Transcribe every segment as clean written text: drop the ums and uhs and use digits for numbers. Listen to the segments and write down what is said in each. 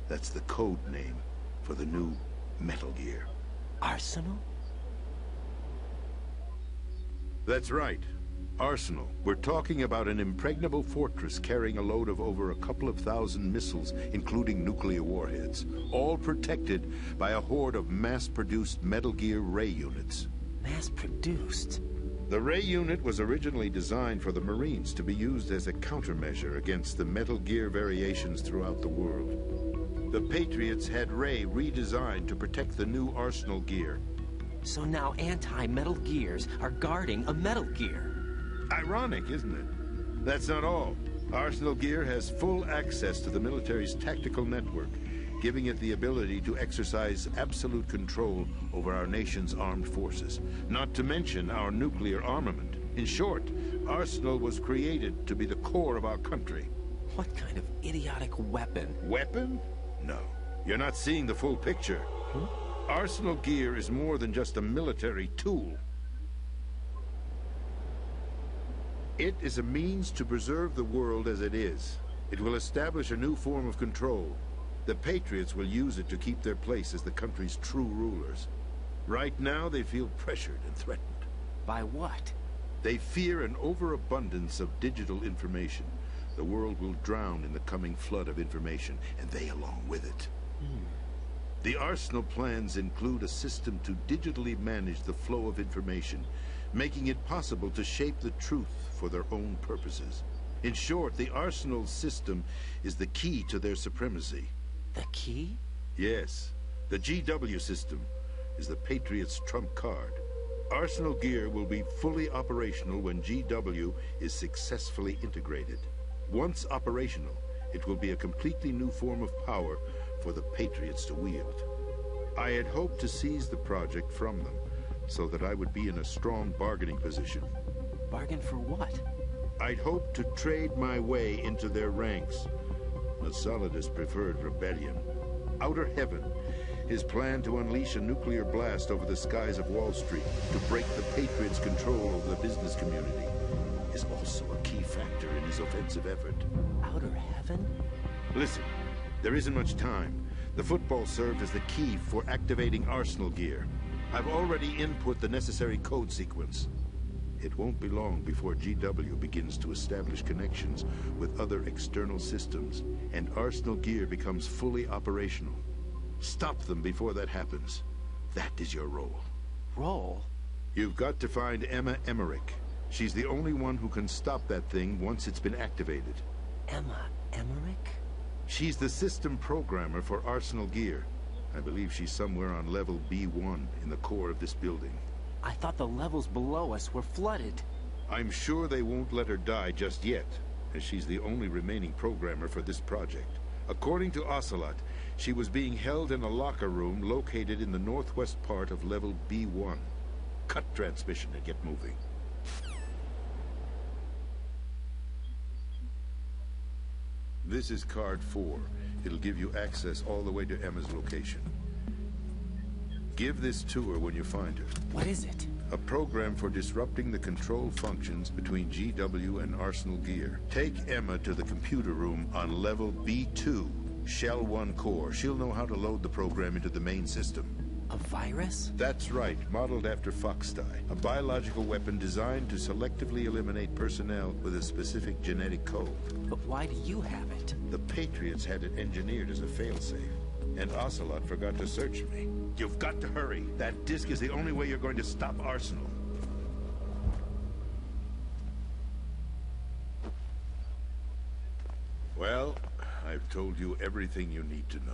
That's the code name for the new Metal Gear. Arsenal? That's right. Arsenal. We're talking about an impregnable fortress carrying a load of over a couple of thousand missiles, including nuclear warheads, all protected by a horde of mass-produced Metal Gear Ray units. Mass-produced? The Ray unit was originally designed for the Marines to be used as a countermeasure against the Metal Gear variations throughout the world. The Patriots had Ray redesigned to protect the new Arsenal Gear. So now anti-Metal Gears are guarding a Metal Gear. Ironic, isn't it? That's not all. Arsenal Gear has full access to the military's tactical network, giving it the ability to exercise absolute control over our nation's armed forces, not to mention our nuclear armament. In short, Arsenal was created to be the core of our country. What kind of idiotic weapon? Weapon? No. You're not seeing the full picture. Arsenal Gear is more than just a military tool. It is a means to preserve the world as it is. It will establish a new form of control. The Patriots will use it to keep their place as the country's true rulers. Right now, they feel pressured and threatened. By what? They fear an overabundance of digital information. The world will drown in the coming flood of information, and they along with it. The Arsenal plans include a system to digitally manage the flow of information, making it possible to shape the truth for their own purposes. In short, the Arsenal system is the key to their supremacy. The key? Yes. The GW system is the Patriots' trump card. Arsenal Gear will be fully operational when GW is successfully integrated. Once operational, it will be a completely new form of power for the Patriots to wield. I had hoped to seize the project from them, so that I would be in a strong bargaining position. Bargain for what? I'd hoped to trade my way into their ranks. But Solidus preferred rebellion. Outer Heaven, his plan to unleash a nuclear blast over the skies of Wall Street to break the Patriots' control over the business community, is also a key factor in his offensive effort. Outer Heaven? Listen, there isn't much time. The football served as the key for activating Arsenal Gear. I've already input the necessary code sequence. It won't be long before GW begins to establish connections with other external systems, and Arsenal Gear becomes fully operational. Stop them before that happens. That is your role. Role? You've got to find Emma Emmerich. She's the only one who can stop that thing once it's been activated. Emma Emmerich? She's the system programmer for Arsenal Gear. I believe she's somewhere on level B1 in the core of this building. I thought the levels below us were flooded. I'm sure they won't let her die just yet, as she's the only remaining programmer for this project. According to Ocelot, she was being held in a locker room located in the northwest part of level B1. Cut transmission and get moving. This is card 4. It'll give you access all the way to Emma's location. Give this to her when you find her. What is it? A program for disrupting the control functions between GW and Arsenal Gear. Take Emma to the computer room on level B2, Shell 1 core. She'll know how to load the program into the main system. A virus? That's right, modeled after Foxdie, a biological weapon designed to selectively eliminate personnel with a specific genetic code. But why do you have it? The Patriots had it engineered as a failsafe, and Ocelot forgot to search me. You've got to hurry. That disk is the only way you're going to stop Arsenal. Well, I've told you everything you need to know.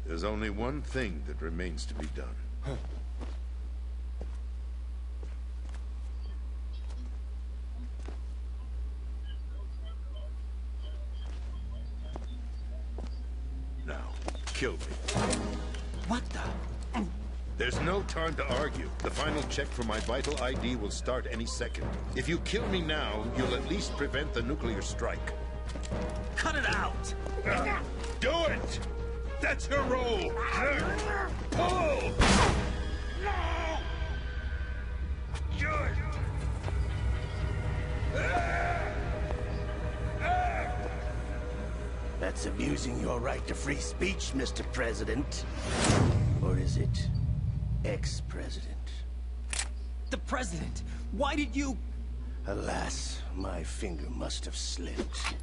There's only one thing that remains to be done. Now, kill me. What the? There's no time to argue. The final check for my vital ID will start any second. If you kill me now, you'll at least prevent the nuclear strike. Cut it out! Do it! That's her role! Pull! No! Good! That's abusing your right to free speech, Mr. President. Or is it ex-president? The president! Why did you... Alas, my finger must have slipped.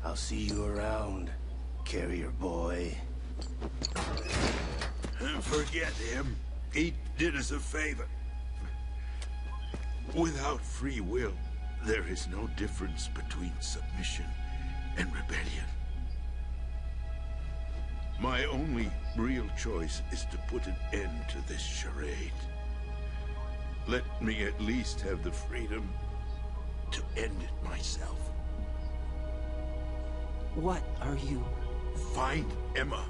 I'll see you around, carrier boy. Forget him. He did us a favor. Without free will, there is no difference between submission and rebellion. My only real choice is to put an end to this charade. Let me at least have the freedom to end it myself. What are you... Find Emma.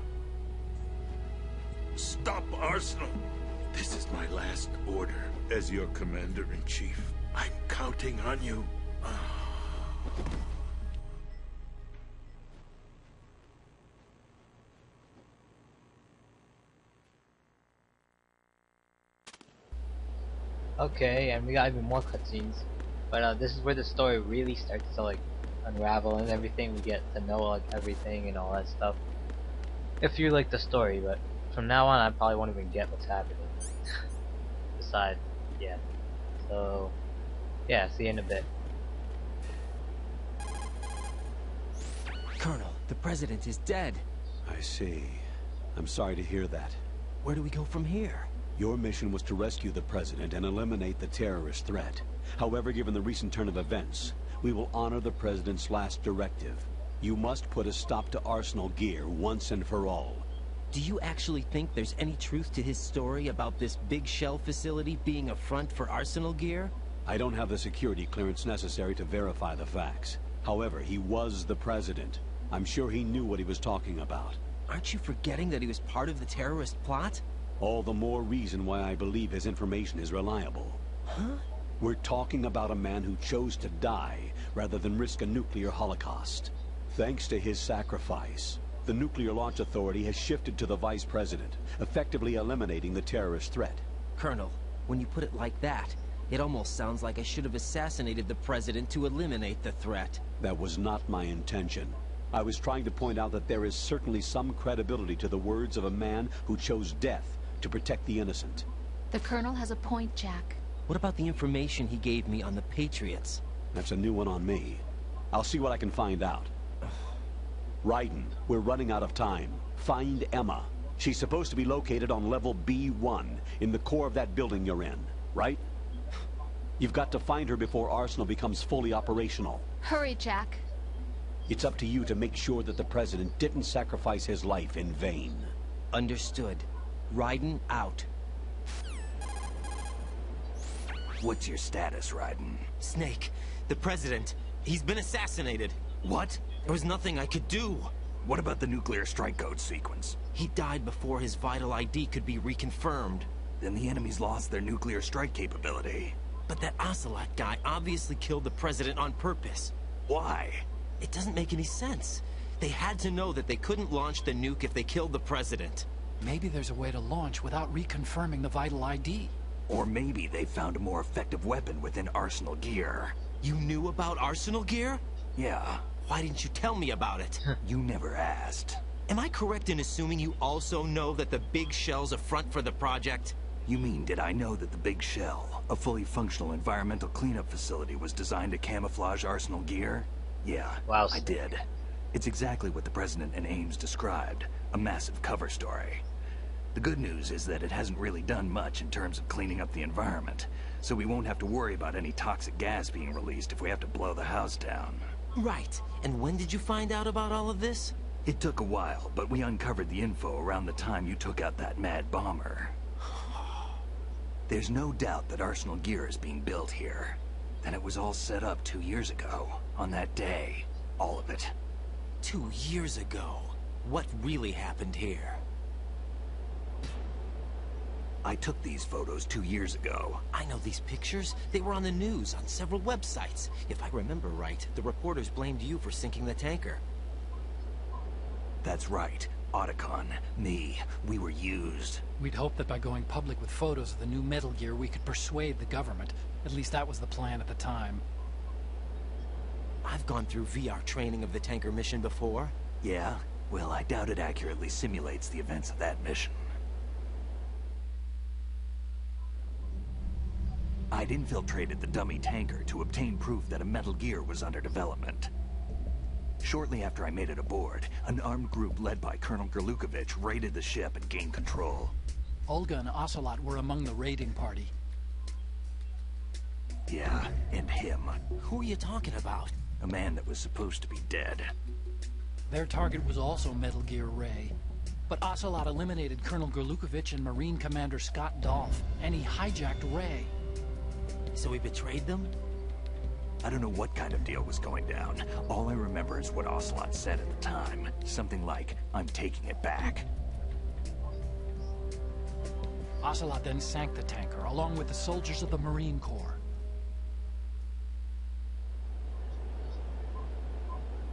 Stop Arsenal. This is my last order as your commander-in-chief. I'm counting on you. Okay, and we got even more cutscenes. But this is where the story really starts to like unravel and everything. We get to know like everything and all that stuff. If you like the story, but from now on I probably won't even get what's happening. Besides, yeah. So, yeah, see you in a bit. Colonel, the president is dead. I see. I'm sorry to hear that. Where do we go from here? Your mission was to rescue the president and eliminate the terrorist threat. However, given the recent turn of events, we will honor the president's last directive. You must put a stop to Arsenal Gear once and for all. Do you actually think there's any truth to his story about this big shell facility being a front for Arsenal Gear? I don't have the security clearance necessary to verify the facts. However, he was the president. I'm sure he knew what he was talking about. Aren't you forgetting that he was part of the terrorist plot? All the more reason why I believe his information is reliable. Huh? We're talking about a man who chose to die rather than risk a nuclear holocaust. Thanks to his sacrifice, the Nuclear Launch Authority has shifted to the Vice President, effectively eliminating the terrorist threat. Colonel, when you put it like that, it almost sounds like I should have assassinated the president to eliminate the threat. That was not my intention. I was trying to point out that there is certainly some credibility to the words of a man who chose death to protect the innocent. The Colonel has a point, Jack. What about the information he gave me on the Patriots? That's a new one on me. I'll see what I can find out. Raiden, we're running out of time. Find Emma. She's supposed to be located on level B1, in the core of that building you're in, right? You've got to find her before Arsenal becomes fully operational. Hurry, Jack. It's up to you to make sure that the president didn't sacrifice his life in vain. Understood. Raiden out. What's your status, Raiden? Snake, the president, he's been assassinated. What? There was nothing I could do. What about the nuclear strike code sequence? He died before his vital ID could be reconfirmed. Then the enemy's lost their nuclear strike capability. But that Ocelot guy obviously killed the president on purpose. Why? It doesn't make any sense. They had to know that they couldn't launch the nuke if they killed the president. Maybe there's a way to launch without reconfirming the vital ID. Or maybe they found a more effective weapon within Arsenal Gear. You knew about Arsenal Gear? Yeah. Why didn't you tell me about it? You never asked. Am I correct in assuming you also know that the Big Shell's a front for the project? You mean, did I know that the Big Shell, a fully functional environmental cleanup facility, was designed to camouflage Arsenal Gear? Yeah, Wow. I did. It's exactly what the President and Ames described, a massive cover story. The good news is that it hasn't really done much in terms of cleaning up the environment, so we won't have to worry about any toxic gas being released if we have to blow the house down. Right. And when did you find out about all of this? It took a while, but we uncovered the info around the time you took out that mad bomber. There's no doubt that Arsenal Gear is being built here. And it was all set up 2 years ago, on that day. All of it. 2 years ago. What really happened here? I took these photos 2 years ago. I know these pictures. They were on the news, on several websites. If I remember right, the reporters blamed you for sinking the tanker. That's right. Otacon, me, we were used. We'd hoped that by going public with photos of the new Metal Gear, we could persuade the government. At least that was the plan at the time. I've I've gone through VR training of the tanker mission before. Yeah? Well, I doubt it accurately simulates the events of that mission. I'd infiltrated the dummy tanker to obtain proof that a Metal Gear was under development. Shortly after I made it aboard, an armed group led by Colonel Gerlukovich raided the ship and gained control. Olga and Ocelot were among the raiding party. Yeah, and him. Who are you talking about? A man that was supposed to be dead. Their target was also Metal Gear Ray. But Ocelot eliminated Colonel Gerlukovich and Marine Commander Scott Dolph, and he hijacked Ray. So he betrayed them? I don't know what kind of deal was going down. All I remember is what Ocelot said at the time. Something like, "I'm taking it back." Ocelot then sank the tanker, along with the soldiers of the Marine Corps.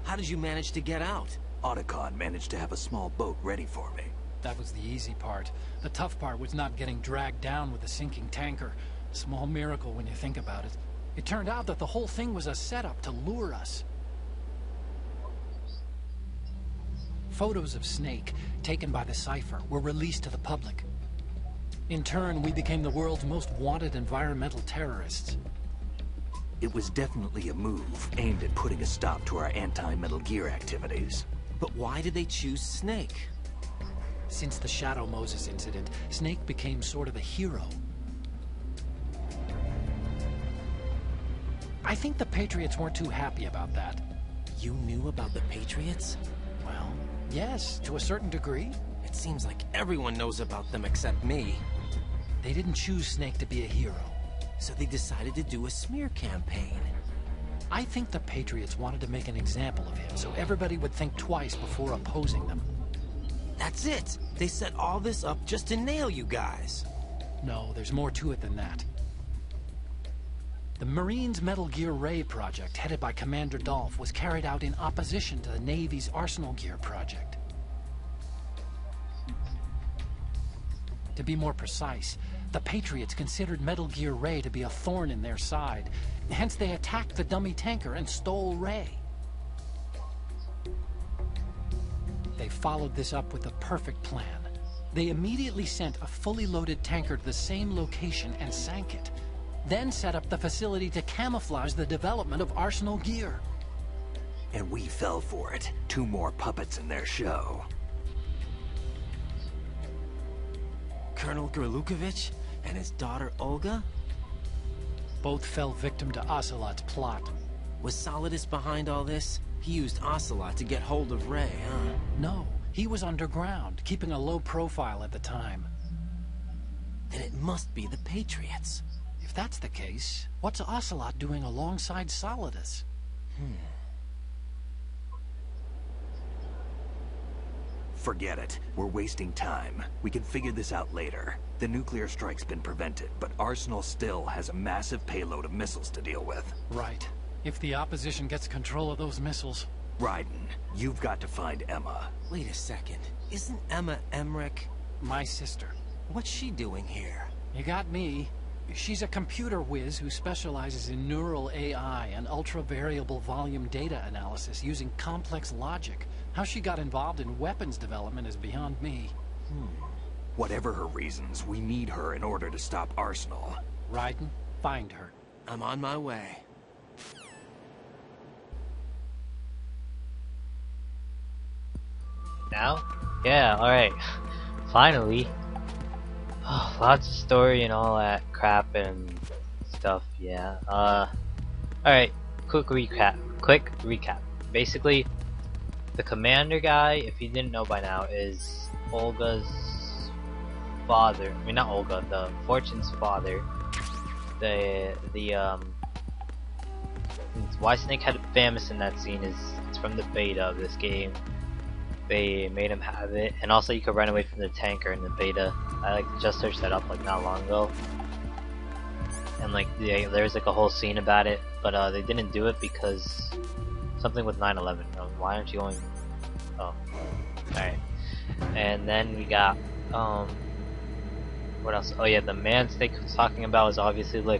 How did you manage to get out? Otacon managed to have a small boat ready for me. That was the easy part. The tough part was not getting dragged down with a sinking tanker. A small miracle when you think about it. It turned out that the whole thing was a setup to lure us. Photos of Snake, taken by the Cypher, were released to the public. In turn, we became the world's most wanted environmental terrorists. It was definitely a move aimed at putting a stop to our anti-Metal Gear activities. But why did they choose Snake? Since the Shadow Moses incident, Snake became sort of a hero. I think the Patriots weren't too happy about that. You knew about the Patriots? Well, yes, to a certain degree. It seems like everyone knows about them except me. They didn't choose Snake to be a hero. So they decided to do a smear campaign. I think the Patriots wanted to make an example of him so everybody would think twice before opposing them. That's it! They set all this up just to nail you guys. No, there's more to it than that. The Marines' Metal Gear Ray project, headed by Commander Dolph, was carried out in opposition to the Navy's Arsenal Gear project. To be more precise, the Patriots considered Metal Gear Ray to be a thorn in their side. Hence, they attacked the dummy tanker and stole Ray. They followed this up with a perfect plan. They immediately sent a fully loaded tanker to the same location and sank it. Then set up the facility to camouflage the development of Arsenal Gear. And we fell for it. 2 more puppets in their show. Colonel Gerlukovich and his daughter Olga? Both fell victim to Ocelot's plot. Was Solidus behind all this? He used Ocelot to get hold of Ray, huh? No, he was underground, keeping a low profile at the time. Then it must be the Patriots. If that's the case, what's Ocelot doing alongside Solidus? Forget it. We're wasting time. We can figure this out later. The nuclear strike's been prevented, but Arsenal still has a massive payload of missiles to deal with. Right. If the opposition gets control of those missiles... Raiden, you've got to find Emma. Wait a second. Isn't Emma Emmerich? My sister. What's she doing here? You got me. She's a computer whiz who specializes in neural AI and ultra-variable volume data analysis using complex logic. How she got involved in weapons development is beyond me. Whatever her reasons, we need her in order to stop Arsenal. Raiden, find her. I'm on my way. Now? Yeah, alright. Finally. Oh, lots of story and all that crap and stuff, yeah. Alright, quick recap. Basically, the commander guy, if you didn't know by now, is Olga's father. I mean, not Olga, the Fortune's father. Why Snake had Famous in that scene is it's from the beta of this game. They made him have it, and also you could run away from the tanker in the beta. I just searched that up like not long ago, and like there's like a whole scene about it, but they didn't do it because something with 9/11. Why aren't you going? Oh, alright. And then we got what else? Oh yeah, the man Snake was talking about is obviously like